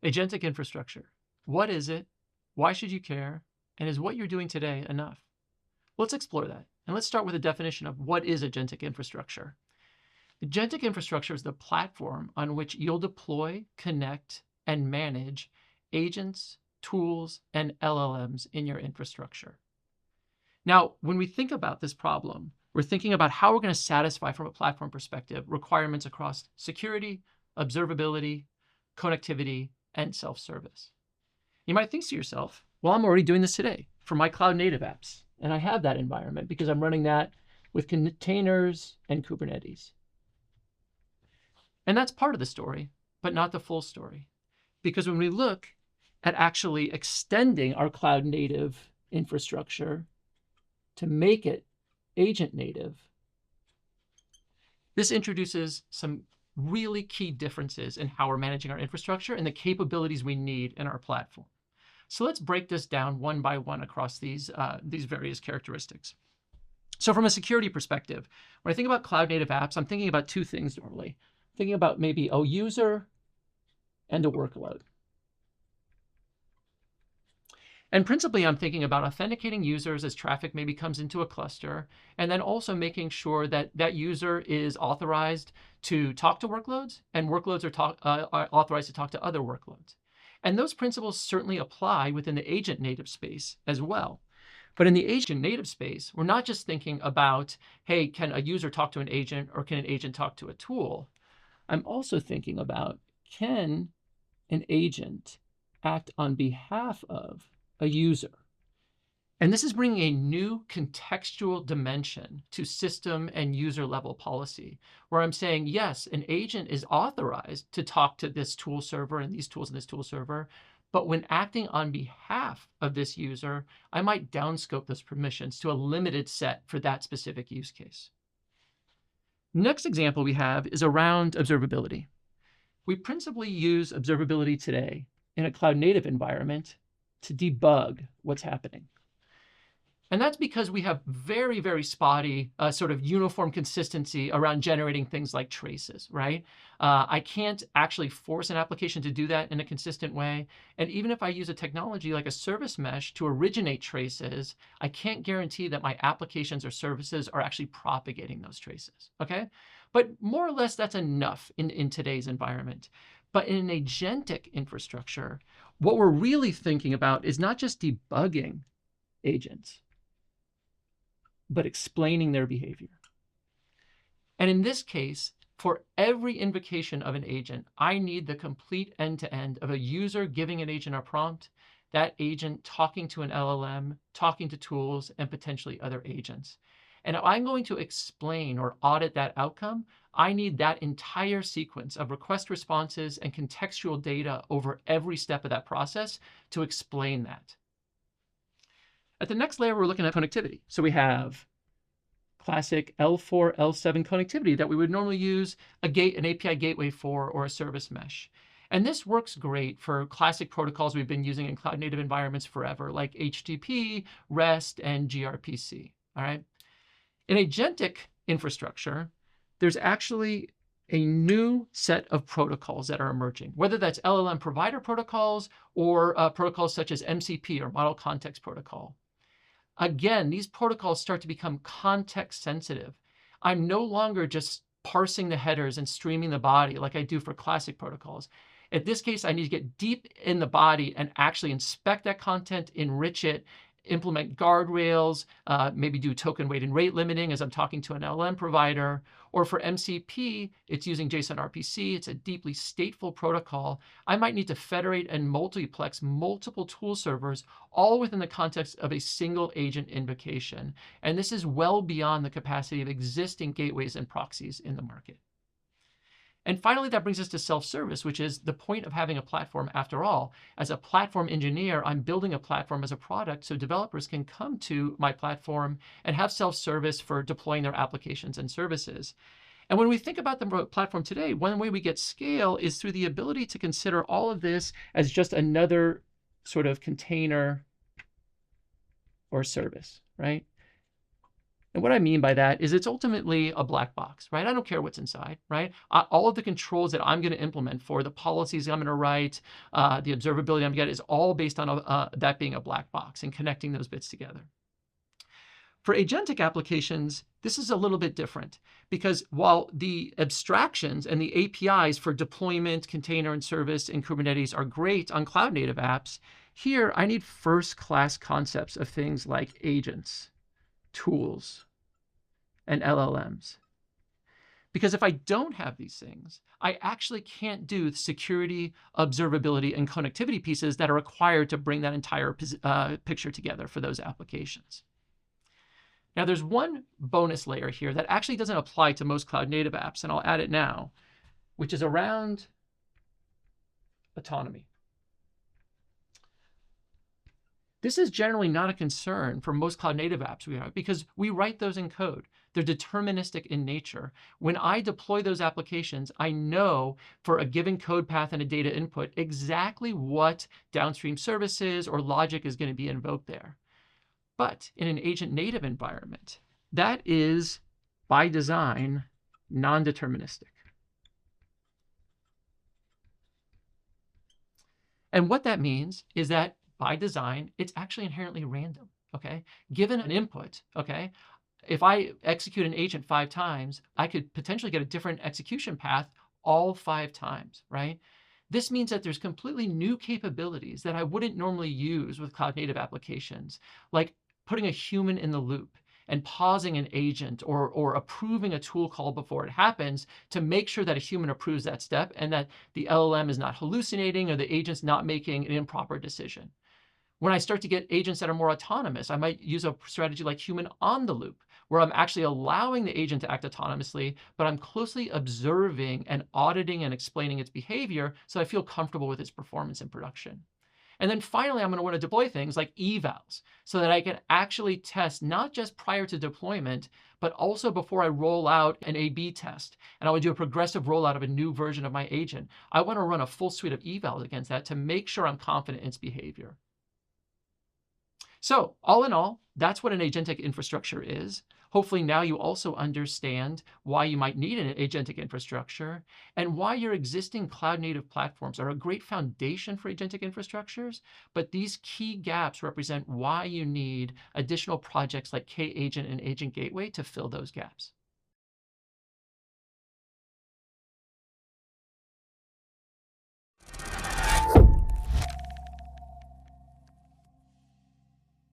Agentic infrastructure. What is it? Why should you care? And is what you're doing today enough? Let's explore that. And let's start with a definition of what is agentic infrastructure. Agentic infrastructure is the platform on which you'll deploy, connect, and manage agents, tools, and LLMs in your infrastructure. Now, when we think about this problem, we're thinking about how we're going to satisfy, from a platform perspective, requirements across security, observability, connectivity, and self-service. You might think to yourself, well, I'm already doing this today for my cloud native apps. And I have that environment because I'm running that with containers and Kubernetes. And that's part of the story, but not the full story. Because when we look at actually extending our cloud native infrastructure to make it agent native, this introduces some really key differences in how we're managing our infrastructure and the capabilities we need in our platform. So let's break this down one by one across these various characteristics. So from a security perspective, when I think about cloud native apps, I'm thinking about two things normally. I'm thinking about maybe a user and a workload. And principally, I'm thinking about authenticating users as traffic maybe comes into a cluster, and then also making sure that that user is authorized to talk to workloads, and workloads are authorized to talk to other workloads. And those principles certainly apply within the agent native space as well. But in the agent native space, we're not just thinking about, hey, can a user talk to an agent, or can an agent talk to a tool? I'm also thinking about, can an agent act on behalf of a user? And this is bringing a new contextual dimension to system and user level policy, where I'm saying, yes, an agent is authorized to talk to this tool server and these tools in this tool server, but when acting on behalf of this user, I might downscope those permissions to a limited set for that specific use case. Next example we have is around observability. We principally use observability today in a cloud native environment to debug what's happening. And that's because we have very, very spotty sort of uniform consistency around generating things like traces, right? I can't actually force an application to do that in a consistent way. And even if I use a technology like a service mesh to originate traces, I can't guarantee that my applications or services are actually propagating those traces, okay? But more or less, that's enough in today's environment. But in an agentic infrastructure, what we're really thinking about is not just debugging agents, but explaining their behavior. And in this case, for every invocation of an agent, I need the complete end-to-end of a user giving an agent a prompt, that agent talking to an LLM, talking to tools, and potentially other agents. And if I'm going to explain or audit that outcome, I need that entire sequence of request responses and contextual data over every step of that process to explain that. At the next layer, we're looking at connectivity. So we have classic L4, L7 connectivity that we would normally use an API gateway for, or a service mesh. And this works great for classic protocols we've been using in cloud native environments forever, like HTTP, REST, and gRPC, all right? In agentic infrastructure, there's actually a new set of protocols that are emerging, whether that's LLM provider protocols or protocols such as MCP, or Model Context Protocol. Again, these protocols start to become context sensitive. I'm no longer just parsing the headers and streaming the body like I do for classic protocols. In this case, I need to get deep in the body and actually inspect that content, enrich it, implement guardrails, maybe do token weight and rate limiting as I'm talking to an LLM provider. Or for MCP, it's using JSON RPC. It's a deeply stateful protocol. I might need to federate and multiplex multiple tool servers, all within the context of a single agent invocation. And this is well beyond the capacity of existing gateways and proxies in the market. And finally, that brings us to self-service, which is the point of having a platform after all. As a platform engineer, I'm building a platform as a product so developers can come to my platform and have self-service for deploying their applications and services. And when we think about the platform today, one way we get scale is through the ability to consider all of this as just another sort of container or service, right? And what I mean by that is it's ultimately a black box, right? I don't care what's inside, right? All of the controls that I'm going to implement for the policies I'm going to write, the observability I'm going to get is all based on that being a black box and connecting those bits together. For agentic applications, this is a little bit different because while the abstractions and the APIs for deployment, container, and service in Kubernetes are great on cloud-native apps, here I need first-class concepts of things like agents, tools, and LLMs. Because if I don't have these things, I actually can't do the security, observability, and connectivity pieces that are required to bring that entire picture together for those applications. Now, there's one bonus layer here that actually doesn't apply to most cloud-native apps, and I'll add it now, which is around autonomy. This is generally not a concern for most cloud-native apps we have because we write those in code. They're deterministic in nature. When I deploy those applications, I know for a given code path and a data input exactly what downstream services or logic is going to be invoked there. But in an agent-native environment, that is, by design, non-deterministic. And what that means is that by design, it's actually inherently random, okay? Given an input, okay, if I execute an agent 5 times, I could potentially get a different execution path all 5 times, right? This means that there's completely new capabilities that I wouldn't normally use with cloud-native applications, like putting a human in the loop and pausing an agent or approving a tool call before it happens to make sure that a human approves that step and that the LLM is not hallucinating or the agent's not making an improper decision. When I start to get agents that are more autonomous, I might use a strategy like human on the loop, where I'm actually allowing the agent to act autonomously, but I'm closely observing and auditing and explaining its behavior so I feel comfortable with its performance in production. And then finally, I'm going to want to deploy things like evals so that I can actually test not just prior to deployment, but also before I roll out an A/B test. And I would do a progressive rollout of a new version of my agent. I want to run a full suite of evals against that to make sure I'm confident in its behavior. So all in all, that's what an agentic infrastructure is. Hopefully now you also understand why you might need an agentic infrastructure and why your existing cloud-native platforms are a great foundation for agentic infrastructures, but these key gaps represent why you need additional projects like K-Agent and Agent Gateway to fill those gaps.